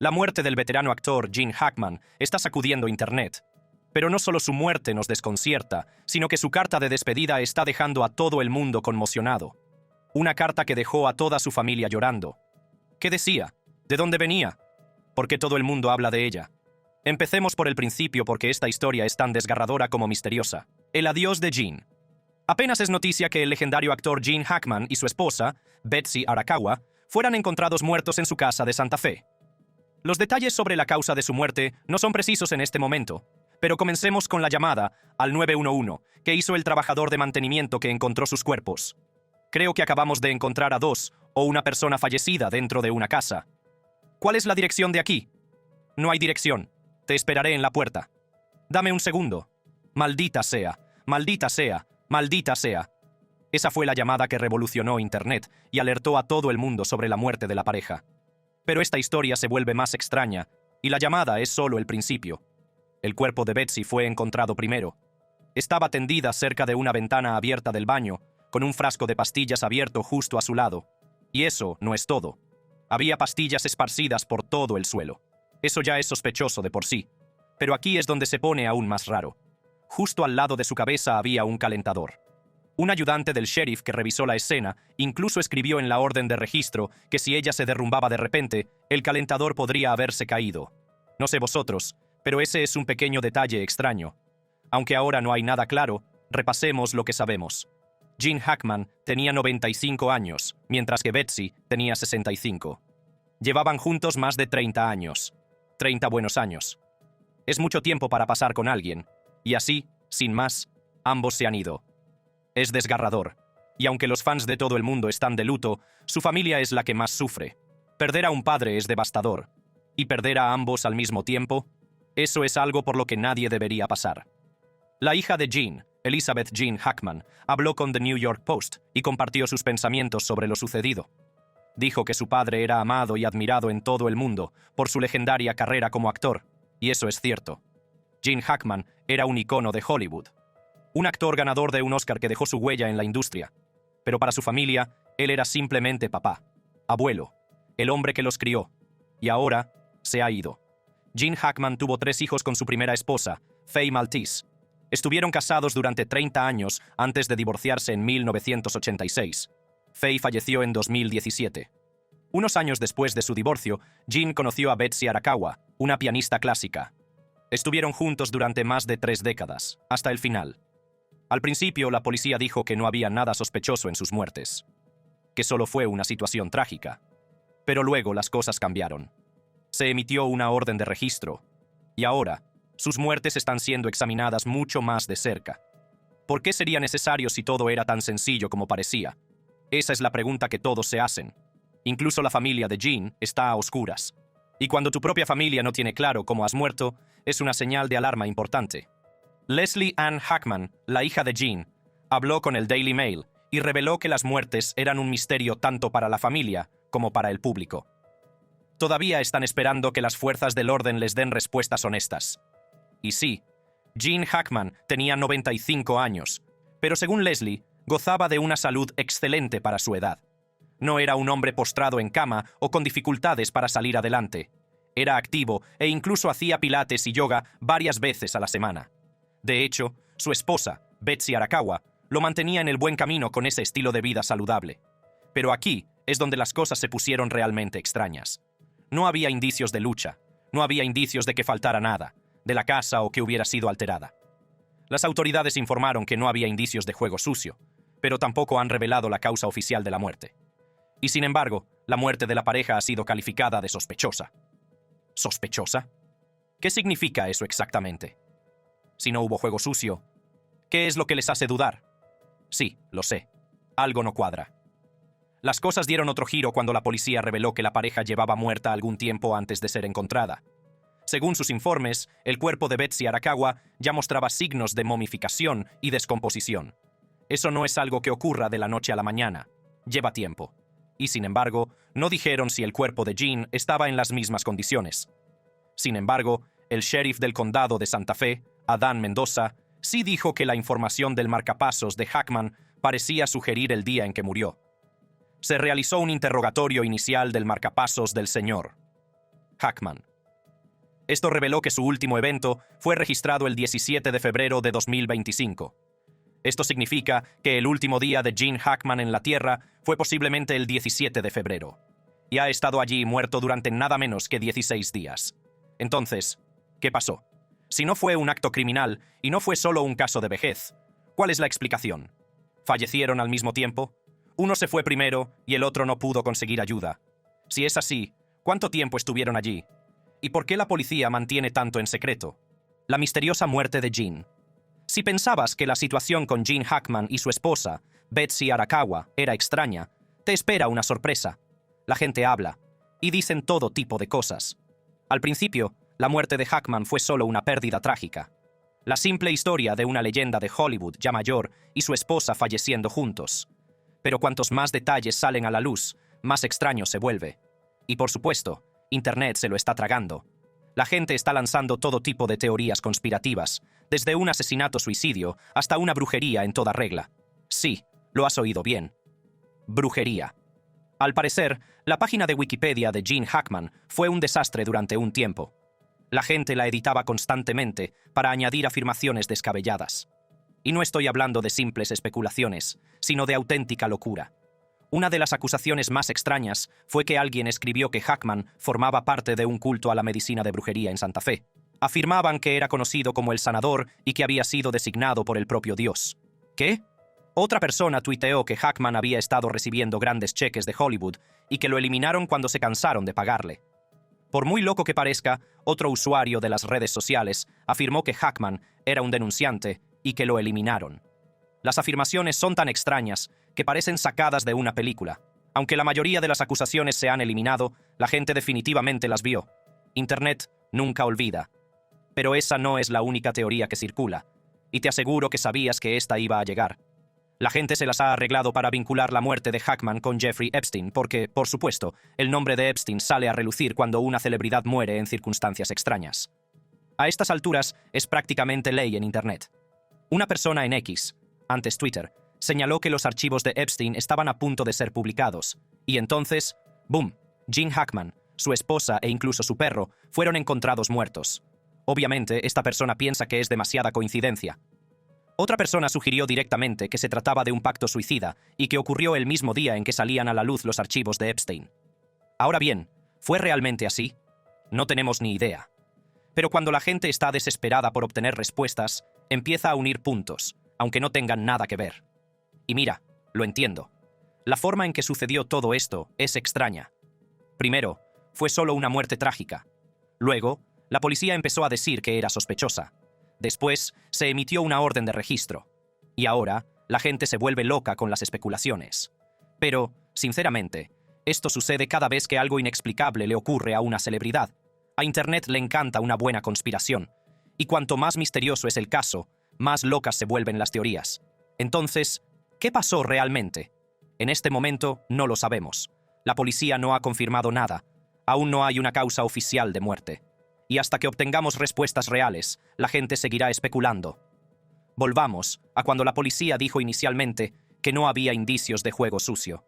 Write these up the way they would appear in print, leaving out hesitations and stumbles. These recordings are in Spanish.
La muerte del veterano actor Gene Hackman está sacudiendo Internet. Pero no solo su muerte nos desconcierta, sino que su carta de despedida está dejando a todo el mundo conmocionado. Una carta que dejó a toda su familia llorando. ¿Qué decía? ¿De dónde venía? ¿Por qué todo el mundo habla de ella? Empecemos por el principio porque esta historia es tan desgarradora como misteriosa. El adiós de Gene. Apenas es noticia que el legendario actor Gene Hackman y su esposa, Betsy Arakawa, fueran encontrados muertos en su casa de Santa Fe. Los detalles sobre la causa de su muerte no son precisos en este momento, pero comencemos con la llamada al 911 que hizo el trabajador de mantenimiento que encontró sus cuerpos. Creo que acabamos de encontrar a dos o una persona fallecida dentro de una casa. ¿Cuál es la dirección de aquí? No hay dirección. Te esperaré en la puerta. Dame un segundo. Maldita sea, maldita sea, maldita sea. Esa fue la llamada que revolucionó Internet y alertó a todo el mundo sobre la muerte de la pareja. Pero esta historia se vuelve más extraña, y la llamada es solo el principio. El cuerpo de Betsy fue encontrado primero. Estaba tendida cerca de una ventana abierta del baño, con un frasco de pastillas abierto justo a su lado. Y eso no es todo. Había pastillas esparcidas por todo el suelo. Eso ya es sospechoso de por sí. Pero aquí es donde se pone aún más raro. Justo al lado de su cabeza había un calentador. Un ayudante del sheriff que revisó la escena incluso escribió en la orden de registro que si ella se derrumbaba de repente, el calentador podría haberse caído. No sé vosotros, pero ese es un pequeño detalle extraño. Aunque ahora no hay nada claro, repasemos lo que sabemos. Gene Hackman tenía 95 años, mientras que Betsy tenía 65. Llevaban juntos más de 30 años. 30 buenos años. Es mucho tiempo para pasar con alguien, y así, sin más, ambos se han ido. Es desgarrador, y aunque los fans de todo el mundo están de luto, su familia es la que más sufre. Perder a un padre es devastador, y perder a ambos al mismo tiempo, eso es algo por lo que nadie debería pasar. La hija de Gene, Elizabeth Jean Hackman, habló con The New York Post y compartió sus pensamientos sobre lo sucedido. Dijo que su padre era amado y admirado en todo el mundo por su legendaria carrera como actor, y eso es cierto. Gene Hackman era un icono de Hollywood. Un actor ganador de un Oscar que dejó su huella en la industria. Pero para su familia, él era simplemente papá, abuelo, el hombre que los crió. Y ahora, se ha ido. Gene Hackman tuvo 3 hijos con su primera esposa, Faye Maltese. Estuvieron casados durante 30 años antes de divorciarse en 1986. Faye falleció en 2017. Unos años después de su divorcio, Gene conoció a Betsy Arakawa, una pianista clásica. Estuvieron juntos durante más de 3 décadas, hasta el final. Al principio, la policía dijo que no había nada sospechoso en sus muertes, que solo fue una situación trágica. Pero luego las cosas cambiaron. Se emitió una orden de registro, y ahora, sus muertes están siendo examinadas mucho más de cerca. ¿Por qué sería necesario si todo era tan sencillo como parecía? Esa es la pregunta que todos se hacen. Incluso la familia de Gene está a oscuras. Y cuando tu propia familia no tiene claro cómo has muerto, es una señal de alarma importante. Leslie Ann Hackman, la hija de Gene, habló con el Daily Mail y reveló que las muertes eran un misterio tanto para la familia como para el público. Todavía están esperando que las fuerzas del orden les den respuestas honestas. Y sí, Gene Hackman tenía 95 años, pero según Leslie, gozaba de una salud excelente para su edad. No era un hombre postrado en cama o con dificultades para salir adelante. Era activo e incluso hacía pilates y yoga varias veces a la semana. De hecho, su esposa, Betsy Arakawa, lo mantenía en el buen camino con ese estilo de vida saludable. Pero aquí es donde las cosas se pusieron realmente extrañas. No había indicios de lucha, no había indicios de que faltara nada, de la casa o que hubiera sido alterada. Las autoridades informaron que no había indicios de juego sucio, pero tampoco han revelado la causa oficial de la muerte. Y sin embargo, la muerte de la pareja ha sido calificada de sospechosa. ¿Sospechosa? ¿Qué significa eso exactamente? Si no hubo juego sucio, ¿qué es lo que les hace dudar? Sí, lo sé. Algo no cuadra. Las cosas dieron otro giro cuando la policía reveló que la pareja llevaba muerta algún tiempo antes de ser encontrada. Según sus informes, el cuerpo de Betsy Arakawa ya mostraba signos de momificación y descomposición. Eso no es algo que ocurra de la noche a la mañana. Lleva tiempo. Y sin embargo, no dijeron si el cuerpo de Gene estaba en las mismas condiciones. Sin embargo, el sheriff del condado de Santa Fe, Adán Mendoza, sí dijo que la información del marcapasos de Hackman parecía sugerir el día en que murió. Se realizó un interrogatorio inicial del marcapasos del señor Hackman. Esto reveló que su último evento fue registrado el 17 de febrero de 2025. Esto significa que el último día de Gene Hackman en la Tierra fue posiblemente el 17 de febrero, y ha estado allí muerto durante nada menos que 16 días. Entonces, ¿qué pasó? Si no fue un acto criminal y no fue solo un caso de vejez, ¿cuál es la explicación? ¿Fallecieron al mismo tiempo? Uno se fue primero y el otro no pudo conseguir ayuda. Si es así, ¿cuánto tiempo estuvieron allí? ¿Y por qué la policía mantiene tanto en secreto? La misteriosa muerte de Gene. Si pensabas que la situación con Gene Hackman y su esposa, Betsy Arakawa, era extraña, te espera una sorpresa. La gente habla, y dicen todo tipo de cosas. Al principio, la muerte de Hackman fue solo una pérdida trágica. La simple historia de una leyenda de Hollywood ya mayor y su esposa falleciendo juntos. Pero cuantos más detalles salen a la luz, más extraño se vuelve. Y por supuesto, Internet se lo está tragando. La gente está lanzando todo tipo de teorías conspirativas, desde un asesinato-suicidio hasta una brujería en toda regla. Sí, lo has oído bien. Brujería. Al parecer, la página de Wikipedia de Gene Hackman fue un desastre durante un tiempo. La gente la editaba constantemente para añadir afirmaciones descabelladas. Y no estoy hablando de simples especulaciones, sino de auténtica locura. Una de las acusaciones más extrañas fue que alguien escribió que Hackman formaba parte de un culto a la medicina de brujería en Santa Fe. Afirmaban que era conocido como el sanador y que había sido designado por el propio Dios. ¿Qué? Otra persona tuiteó que Hackman había estado recibiendo grandes cheques de Hollywood y que lo eliminaron cuando se cansaron de pagarle. Por muy loco que parezca, otro usuario de las redes sociales afirmó que Hackman era un denunciante y que lo eliminaron. Las afirmaciones son tan extrañas que parecen sacadas de una película. Aunque la mayoría de las acusaciones se han eliminado, la gente definitivamente las vio. Internet nunca olvida. Pero esa no es la única teoría que circula, y te aseguro que sabías que esta iba a llegar. La gente se las ha arreglado para vincular la muerte de Hackman con Jeffrey Epstein porque, por supuesto, el nombre de Epstein sale a relucir cuando una celebridad muere en circunstancias extrañas. A estas alturas es prácticamente ley en Internet. Una persona en X, antes Twitter, señaló que los archivos de Epstein estaban a punto de ser publicados, y entonces, ¡boom!, Gene Hackman, su esposa e incluso su perro fueron encontrados muertos. Obviamente, esta persona piensa que es demasiada coincidencia. Otra persona sugirió directamente que se trataba de un pacto suicida y que ocurrió el mismo día en que salían a la luz los archivos de Epstein. Ahora bien, ¿fue realmente así? No tenemos ni idea. Pero cuando la gente está desesperada por obtener respuestas, empieza a unir puntos, aunque no tengan nada que ver. Y mira, lo entiendo. La forma en que sucedió todo esto es extraña. Primero, fue solo una muerte trágica. Luego, la policía empezó a decir que era sospechosa. Después, se emitió una orden de registro. Y ahora, la gente se vuelve loca con las especulaciones. Pero, sinceramente, esto sucede cada vez que algo inexplicable le ocurre a una celebridad. A Internet le encanta una buena conspiración. Y cuanto más misterioso es el caso, más locas se vuelven las teorías. Entonces, ¿qué pasó realmente? En este momento no lo sabemos. La policía no ha confirmado nada. Aún no hay una causa oficial de muerte. Y hasta que obtengamos respuestas reales, la gente seguirá especulando. Volvamos a cuando la policía dijo inicialmente que no había indicios de juego sucio.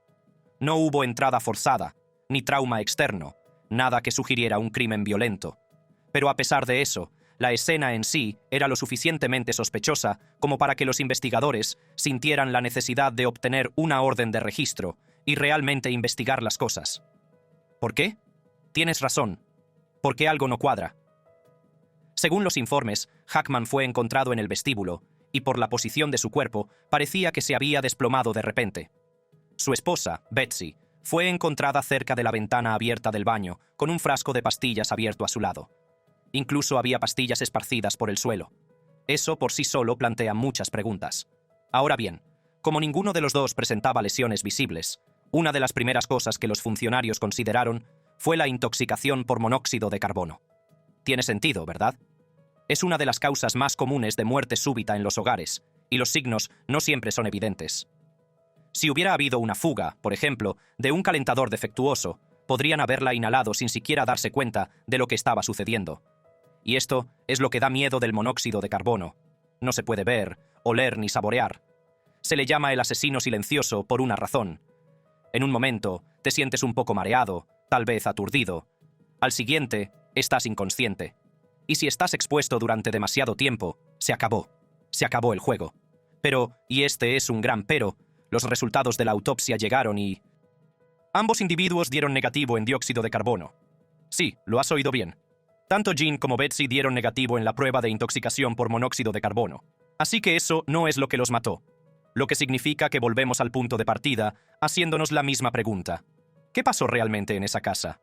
No hubo entrada forzada, ni trauma externo, nada que sugiriera un crimen violento. Pero a pesar de eso, la escena en sí era lo suficientemente sospechosa como para que los investigadores sintieran la necesidad de obtener una orden de registro y realmente investigar las cosas. ¿Por qué? Tienes razón. Porque algo no cuadra. Según los informes, Hackman fue encontrado en el vestíbulo y por la posición de su cuerpo parecía que se había desplomado de repente. Su esposa, Betsy, fue encontrada cerca de la ventana abierta del baño con un frasco de pastillas abierto a su lado. Incluso había pastillas esparcidas por el suelo. Eso por sí solo plantea muchas preguntas. Ahora bien, como ninguno de los dos presentaba lesiones visibles, una de las primeras cosas que los funcionarios consideraron fue la intoxicación por monóxido de carbono. Tiene sentido, ¿verdad? Es una de las causas más comunes de muerte súbita en los hogares, y los signos no siempre son evidentes. Si hubiera habido una fuga, por ejemplo, de un calentador defectuoso, podrían haberla inhalado sin siquiera darse cuenta de lo que estaba sucediendo. Y esto es lo que da miedo del monóxido de carbono. No se puede ver, oler ni saborear. Se le llama el asesino silencioso por una razón. En un momento, te sientes un poco mareado, tal vez aturdido. Al siguiente, estás inconsciente. Y si estás expuesto durante demasiado tiempo, se acabó. Se acabó el juego. Pero, y este es un gran pero, los resultados de la autopsia llegaron y... ambos individuos dieron negativo en dióxido de carbono. Sí, lo has oído bien. Tanto Jean como Betsy dieron negativo en la prueba de intoxicación por monóxido de carbono. Así que eso no es lo que los mató. Lo que significa que volvemos al punto de partida, haciéndonos la misma pregunta. ¿Qué pasó realmente en esa casa?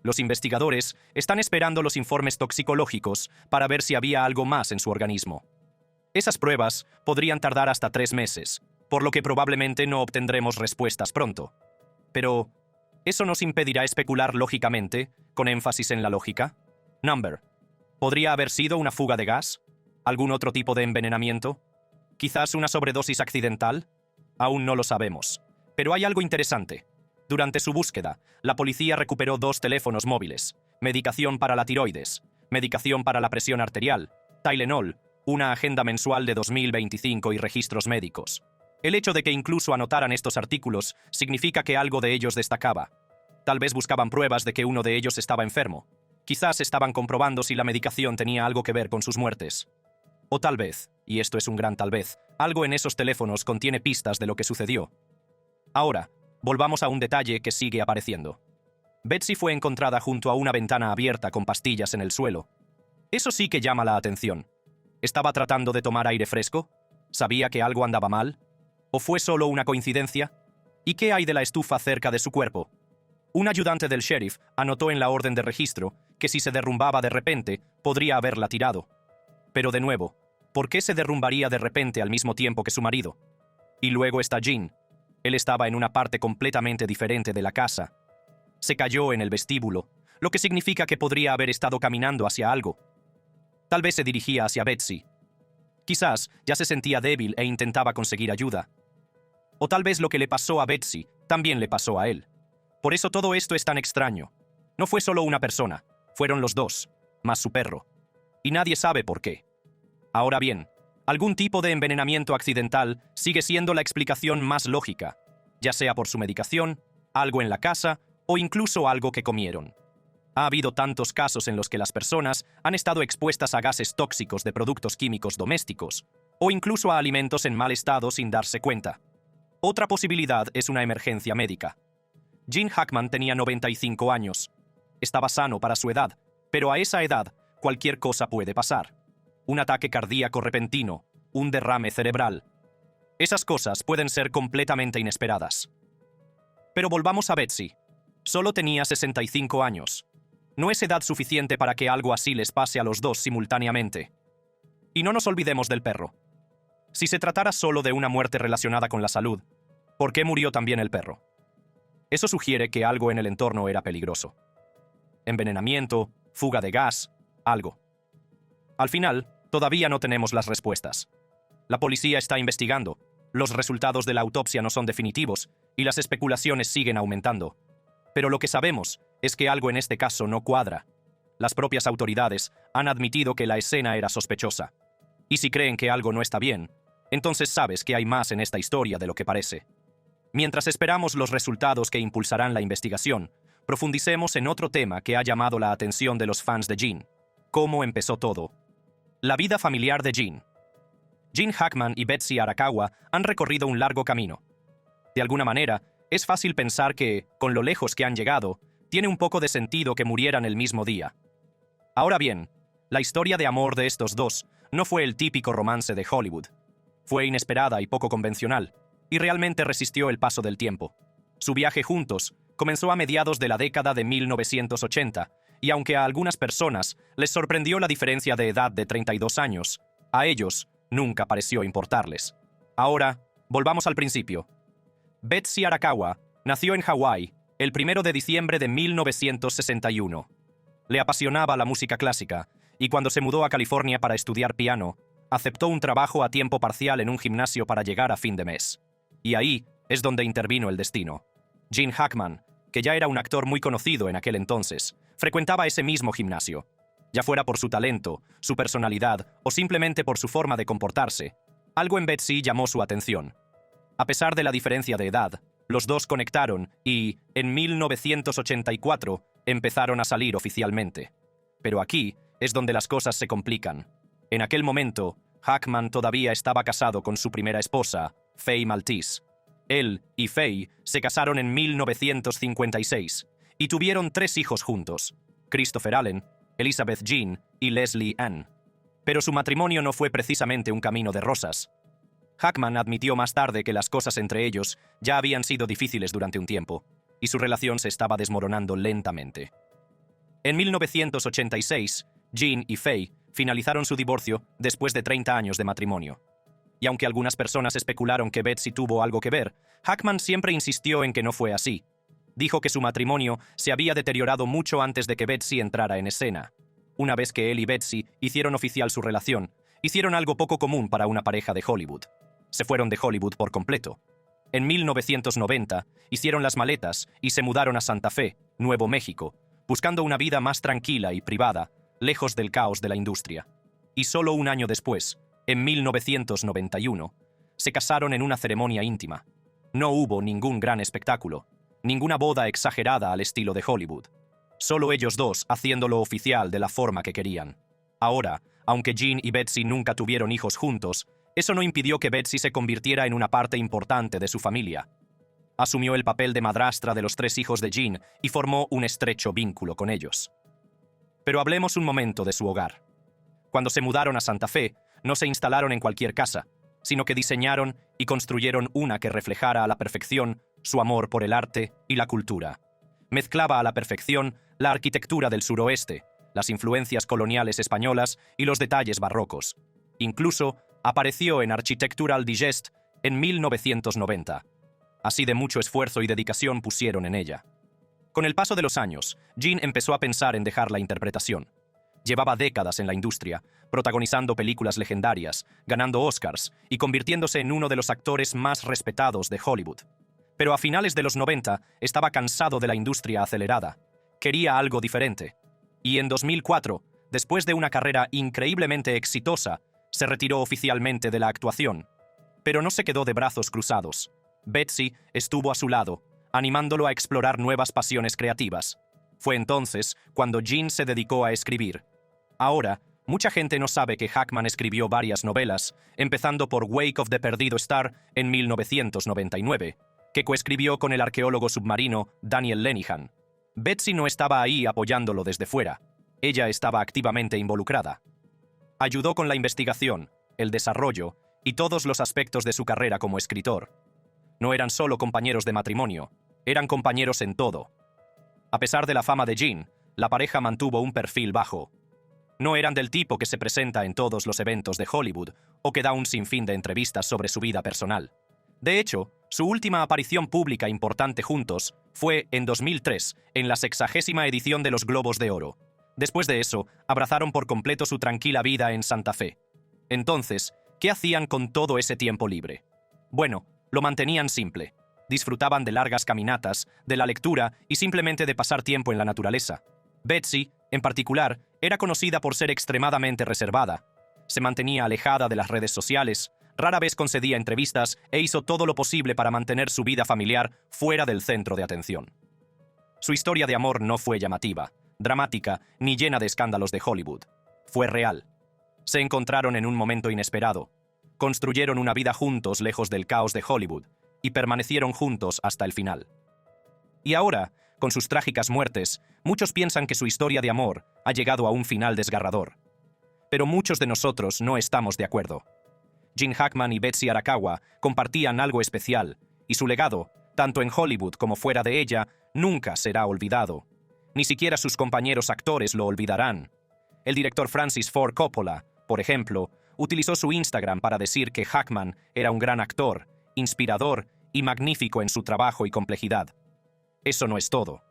Los investigadores están esperando los informes toxicológicos para ver si había algo más en su organismo. Esas pruebas podrían tardar hasta 3 meses, por lo que probablemente no obtendremos respuestas pronto. Pero, ¿eso nos impedirá especular lógicamente, con énfasis en la lógica? Number. ¿Podría haber sido una fuga de gas? ¿Algún otro tipo de envenenamiento? ¿Quizás una sobredosis accidental? Aún no lo sabemos. Pero hay algo interesante. Durante su búsqueda, la policía recuperó 2 teléfonos móviles, medicación para la tiroides, medicación para la presión arterial, Tylenol, una agenda mensual de 2025 y registros médicos. El hecho de que incluso anotaran estos artículos significa que algo de ellos destacaba. Tal vez buscaban pruebas de que uno de ellos estaba enfermo. Quizás estaban comprobando si la medicación tenía algo que ver con sus muertes. O tal vez, y esto es un gran tal vez, algo en esos teléfonos contiene pistas de lo que sucedió. Ahora, volvamos a un detalle que sigue apareciendo. Betsy fue encontrada junto a una ventana abierta con pastillas en el suelo. Eso sí que llama la atención. ¿Estaba tratando de tomar aire fresco? ¿Sabía que algo andaba mal? ¿O fue solo una coincidencia? ¿Y qué hay de la estufa cerca de su cuerpo? Un ayudante del sheriff anotó en la orden de registro que si se derrumbaba de repente, podría haberla tirado. Pero de nuevo, ¿por qué se derrumbaría de repente al mismo tiempo que su marido? Y luego está Jean. Él estaba en una parte completamente diferente de la casa. Se cayó en el vestíbulo, lo que significa que podría haber estado caminando hacia algo. Tal vez se dirigía hacia Betsy. Quizás ya se sentía débil e intentaba conseguir ayuda. O tal vez lo que le pasó a Betsy también le pasó a él. Por eso todo esto es tan extraño. No fue solo una persona, fueron los 2, más su perro. Y nadie sabe por qué. Ahora bien, algún tipo de envenenamiento accidental sigue siendo la explicación más lógica, ya sea por su medicación, algo en la casa o incluso algo que comieron. Ha habido tantos casos en los que las personas han estado expuestas a gases tóxicos de productos químicos domésticos o incluso a alimentos en mal estado sin darse cuenta. Otra posibilidad es una emergencia médica. Gene Hackman tenía 95 años. Estaba sano para su edad, pero a esa edad cualquier cosa puede pasar. Un ataque cardíaco repentino, un derrame cerebral. Esas cosas pueden ser completamente inesperadas. Pero volvamos a Betsy. Solo tenía 65 años. No es edad suficiente para que algo así les pase a los 2 simultáneamente. Y no nos olvidemos del perro. Si se tratara solo de una muerte relacionada con la salud, ¿por qué murió también el perro? Eso sugiere que algo en el entorno era peligroso. Envenenamiento, fuga de gas, algo. Al final, todavía no tenemos las respuestas. La policía está investigando, los resultados de la autopsia no son definitivos y las especulaciones siguen aumentando. Pero lo que sabemos es que algo en este caso no cuadra. Las propias autoridades han admitido que la escena era sospechosa. Y si creen que algo no está bien, entonces sabes que hay más en esta historia de lo que parece. Mientras esperamos los resultados que impulsarán la investigación, profundicemos en otro tema que ha llamado la atención de los fans de Jean. ¿Cómo empezó todo? La vida familiar de Jean. Gene Hackman y Betsy Arakawa han recorrido un largo camino. De alguna manera, es fácil pensar que, con lo lejos que han llegado, tiene un poco de sentido que murieran el mismo día. Ahora bien, la historia de amor de estos 2 no fue el típico romance de Hollywood. Fue inesperada y poco convencional, y realmente resistió el paso del tiempo. Su viaje juntos comenzó a mediados de la década de 1980, y aunque a algunas personas les sorprendió la diferencia de edad de 32 años, a ellos nunca pareció importarles. Ahora, volvamos al principio. Betsy Arakawa nació en Hawái el 1 de diciembre de 1961. Le apasionaba la música clásica, y cuando se mudó a California para estudiar piano, aceptó un trabajo a tiempo parcial en un gimnasio para llegar a fin de mes. Y ahí es donde intervino el destino. Gene Hackman, que ya era un actor muy conocido en aquel entonces, frecuentaba ese mismo gimnasio. Ya fuera por su talento, su personalidad o simplemente por su forma de comportarse, algo en Betsy llamó su atención. A pesar de la diferencia de edad, los 2 conectaron y, en 1984, empezaron a salir oficialmente. Pero aquí es donde las cosas se complican. En aquel momento, Hackman todavía estaba casado con su primera esposa, Faye Maltese. Él y Faye se casaron en 1956 y tuvieron 3 hijos juntos: Christopher Allen, Elizabeth Jean y Leslie Ann. Pero su matrimonio no fue precisamente un camino de rosas. Hackman admitió más tarde que las cosas entre ellos ya habían sido difíciles durante un tiempo, y su relación se estaba desmoronando lentamente. En 1986, Jean y Faye finalizaron su divorcio después de 30 años de matrimonio. Y aunque algunas personas especularon que Betsy tuvo algo que ver, Hackman siempre insistió en que no fue así. Dijo que su matrimonio se había deteriorado mucho antes de que Betsy entrara en escena. Una vez que él y Betsy hicieron oficial su relación, hicieron algo poco común para una pareja de Hollywood. Se fueron de Hollywood por completo. En 1990, hicieron las maletas y se mudaron a Santa Fe, Nuevo México, buscando una vida más tranquila y privada, lejos del caos de la industria. Y solo un año después, en 1991, se casaron en una ceremonia íntima. No hubo ningún gran espectáculo, ninguna boda exagerada al estilo de Hollywood. Solo ellos dos haciéndolo oficial de la forma que querían. Ahora, aunque Jean y Betsy nunca tuvieron hijos juntos, eso no impidió que Betsy se convirtiera en una parte importante de su familia. Asumió el papel de madrastra de los 3 hijos de Jean y formó un estrecho vínculo con ellos. Pero hablemos un momento de su hogar. Cuando se mudaron a Santa Fe, no se instalaron en cualquier casa, sino que diseñaron y construyeron una que reflejara a la perfección su amor por el arte y la cultura. Mezclaba a la perfección la arquitectura del suroeste, las influencias coloniales españolas y los detalles barrocos. Incluso apareció en Architectural Digest en 1990. Así de mucho esfuerzo y dedicación pusieron en ella. Con el paso de los años, Jean empezó a pensar en dejar la interpretación. Llevaba décadas en la industria, protagonizando películas legendarias, ganando Oscars y convirtiéndose en uno de los actores más respetados de Hollywood. Pero a finales de los 90 estaba cansado de la industria acelerada. Quería algo diferente. Y en 2004, después de una carrera increíblemente exitosa, se retiró oficialmente de la actuación. Pero no se quedó de brazos cruzados. Betsy estuvo a su lado, animándolo a explorar nuevas pasiones creativas. Fue entonces cuando Jean se dedicó a escribir. Ahora, mucha gente no sabe que Hackman escribió varias novelas, empezando por Wake of the Perdido Star en 1999, que coescribió con el arqueólogo submarino Daniel Lenihan. Betsy no estaba ahí apoyándolo desde fuera. Ella estaba activamente involucrada. Ayudó con la investigación, el desarrollo y todos los aspectos de su carrera como escritor. No eran solo compañeros de matrimonio, eran compañeros en todo. A pesar de la fama de Jean, la pareja mantuvo un perfil bajo. No eran del tipo que se presenta en todos los eventos de Hollywood o que da un sinfín de entrevistas sobre su vida personal. De hecho, su última aparición pública importante juntos fue en 2003, en la 60ª edición de los Globos de Oro. Después de eso, abrazaron por completo su tranquila vida en Santa Fe. Entonces, ¿qué hacían con todo ese tiempo libre? Bueno, lo mantenían simple. Disfrutaban de largas caminatas, de la lectura y simplemente de pasar tiempo en la naturaleza. Betsy, en particular, era conocida por ser extremadamente reservada. Se mantenía alejada de las redes sociales, rara vez concedía entrevistas e hizo todo lo posible para mantener su vida familiar fuera del centro de atención. Su historia de amor no fue llamativa, dramática ni llena de escándalos de Hollywood. Fue real. Se encontraron en un momento inesperado. Construyeron una vida juntos lejos del caos de Hollywood y permanecieron juntos hasta el final. Y ahora, con sus trágicas muertes, muchos piensan que su historia de amor ha llegado a un final desgarrador. Pero muchos de nosotros no estamos de acuerdo. Gene Hackman y Betsy Arakawa compartían algo especial, y su legado, tanto en Hollywood como fuera de ella, nunca será olvidado. Ni siquiera sus compañeros actores lo olvidarán. El director Francis Ford Coppola, por ejemplo, utilizó su Instagram para decir que Hackman era un gran actor, inspirador y magnífico en su trabajo y complejidad. Eso no es todo.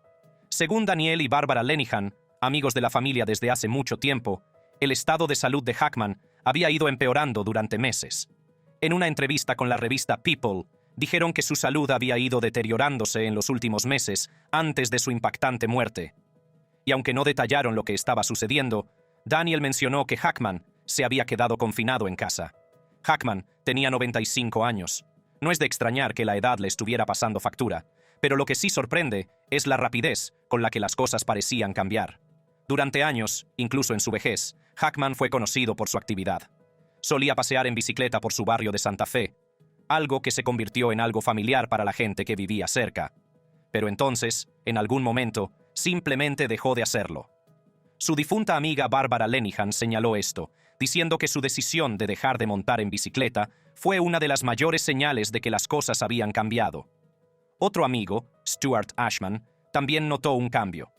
Según Daniel y Barbara Lenihan, amigos de la familia desde hace mucho tiempo, el estado de salud de Hackman había ido empeorando durante meses. En una entrevista con la revista People, dijeron que su salud había ido deteriorándose en los últimos meses antes de su impactante muerte. Y aunque no detallaron lo que estaba sucediendo, Daniel mencionó que Hackman se había quedado confinado en casa. Hackman tenía 95 años. No es de extrañar que la edad le estuviera pasando factura, Pero lo que sí sorprende es la rapidez con la que las cosas parecían cambiar. Durante años, incluso en su vejez, Hackman fue conocido por su actividad. Solía pasear en bicicleta por su barrio de Santa Fe, algo que se convirtió en algo familiar para la gente que vivía cerca. Pero entonces, en algún momento, simplemente dejó de hacerlo. Su difunta amiga Barbara Lenihan señaló esto, diciendo que su decisión de dejar de montar en bicicleta fue una de las mayores señales de que las cosas habían cambiado. Otro amigo, Stuart Ashman, también notó un cambio.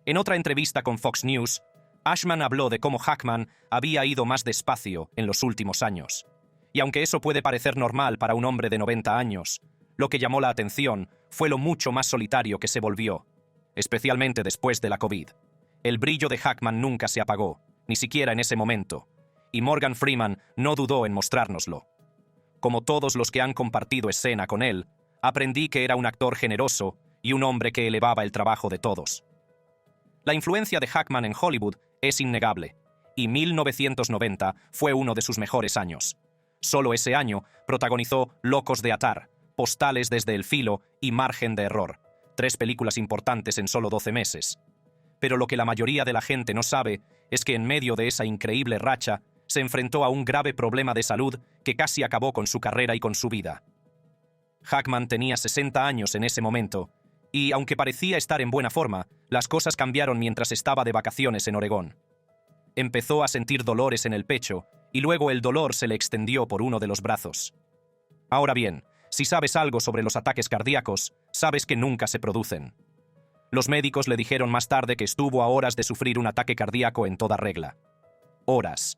En otra entrevista con Fox News, Ashman habló de cómo Hackman había ido más despacio en los últimos años. Y aunque eso puede parecer normal para un hombre de 90 años, lo que llamó la atención fue lo mucho más solitario que se volvió, especialmente después de la COVID. El brillo de Hackman nunca se apagó, ni siquiera en ese momento, y Morgan Freeman no dudó en mostrárnoslo. Como todos los que han compartido escena con él, aprendí que era un actor generoso y un hombre que elevaba el trabajo de todos. La influencia de Hackman en Hollywood es innegable, y 1990 fue uno de sus mejores años. Solo ese año protagonizó Locos de Atar, Postales desde el filo y Margen de error, 3 películas importantes en solo 12 meses. Pero lo que la mayoría de la gente no sabe es que en medio de esa increíble racha se enfrentó a un grave problema de salud que casi acabó con su carrera y con su vida. Hackman tenía 60 años en ese momento, y aunque parecía estar en buena forma, las cosas cambiaron mientras estaba de vacaciones en Oregón. Empezó a sentir dolores en el pecho, y luego el dolor se le extendió por uno de los brazos. Ahora bien, si sabes algo sobre los ataques cardíacos, sabes que nunca se producen. Los médicos le dijeron más tarde que estuvo a horas de sufrir un ataque cardíaco en toda regla. Horas.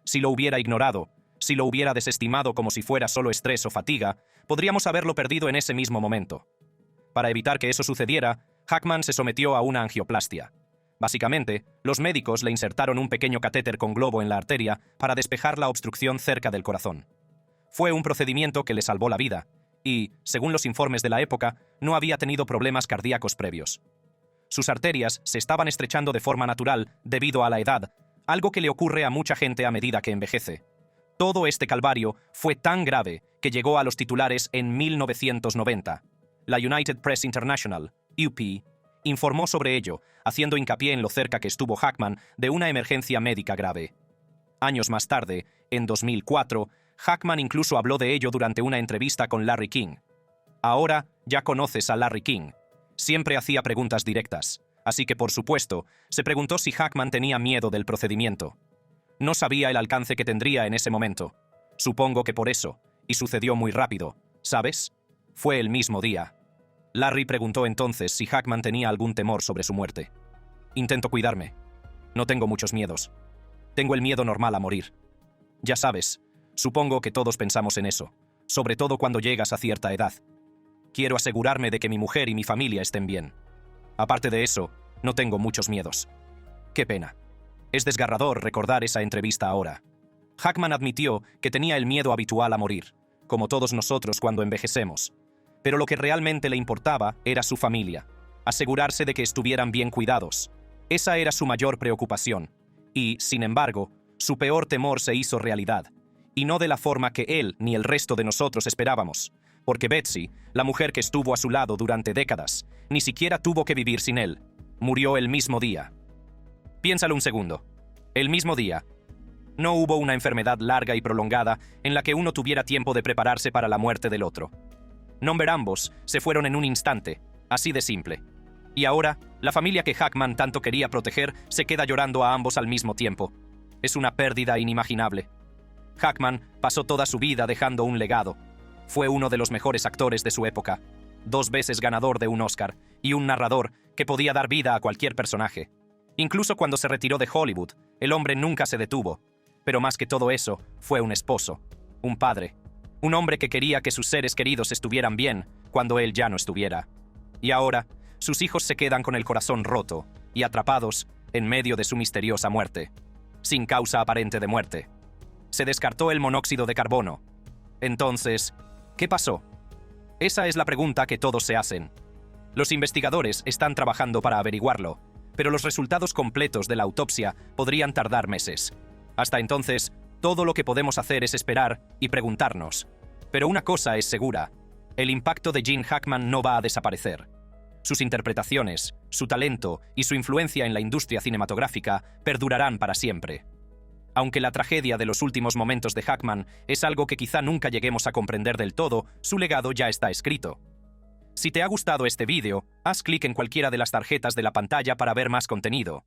Si lo hubiera ignorado, si lo hubiera desestimado como si fuera solo estrés o fatiga, podríamos haberlo perdido en ese mismo momento. Para evitar que eso sucediera, Hackman se sometió a una angioplastia. Básicamente, los médicos le insertaron un pequeño catéter con globo en la arteria para despejar la obstrucción cerca del corazón. Fue un procedimiento que le salvó la vida, y, según los informes de la época, no había tenido problemas cardíacos previos. Sus arterias se estaban estrechando de forma natural debido a la edad, algo que le ocurre a mucha gente a medida que envejece. Todo este calvario fue tan grave que llegó a los titulares en 1990. La United Press International, UP, informó sobre ello, haciendo hincapié en lo cerca que estuvo Hackman de una emergencia médica grave. Años más tarde, en 2004, Hackman incluso habló de ello durante una entrevista con Larry King. Ahora ya conoces a Larry King. Siempre hacía preguntas directas, así que por supuesto, se preguntó si Hackman tenía miedo del procedimiento. No sabía el alcance que tendría en ese momento. Supongo que por eso, y sucedió muy rápido, ¿sabes? Fue el mismo día. Larry preguntó entonces si Hackman tenía algún temor sobre su muerte. Intento cuidarme. No tengo muchos miedos. Tengo el miedo normal a morir. Ya sabes, supongo que todos pensamos en eso, sobre todo cuando llegas a cierta edad. Quiero asegurarme de que mi mujer y mi familia estén bien. Aparte de eso, no tengo muchos miedos. Qué pena. Es desgarrador recordar esa entrevista ahora. Hackman admitió que tenía el miedo habitual a morir, como todos nosotros cuando envejecemos. Pero lo que realmente le importaba era su familia, asegurarse de que estuvieran bien cuidados. Esa era su mayor preocupación. Y, sin embargo, su peor temor se hizo realidad. Y no de la forma que él ni el resto de nosotros esperábamos. Porque Betsy, la mujer que estuvo a su lado durante décadas, ni siquiera tuvo que vivir sin él. Murió el mismo día. Piénsalo un segundo. El mismo día. No hubo una enfermedad larga y prolongada en la que uno tuviera tiempo de prepararse para la muerte del otro. Ambos se fueron en un instante, así de simple. Y ahora, la familia que Hackman tanto quería proteger se queda llorando a ambos al mismo tiempo. Es una pérdida inimaginable. Hackman pasó toda su vida dejando un legado. Fue uno de los mejores actores de su época, 2 veces ganador de un Oscar y un narrador que podía dar vida a cualquier personaje. Incluso cuando se retiró de Hollywood, el hombre nunca se detuvo. Pero más que todo eso, fue un esposo, un padre, un hombre que quería que sus seres queridos estuvieran bien cuando él ya no estuviera. Y ahora, sus hijos se quedan con el corazón roto y atrapados en medio de su misteriosa muerte, sin causa aparente de muerte. Se descartó el monóxido de carbono. Entonces, ¿qué pasó? Esa es la pregunta que todos se hacen. Los investigadores están trabajando para averiguarlo, pero los resultados completos de la autopsia podrían tardar meses. Hasta entonces, todo lo que podemos hacer es esperar y preguntarnos. Pero una cosa es segura: El impacto de Gene Hackman no va a desaparecer. Sus interpretaciones, su talento y su influencia en la industria cinematográfica perdurarán para siempre. Aunque la tragedia de los últimos momentos de Hackman es algo que quizá nunca lleguemos a comprender del todo, su legado ya está escrito. Si te ha gustado este vídeo, haz clic en cualquiera de las tarjetas de la pantalla para ver más contenido.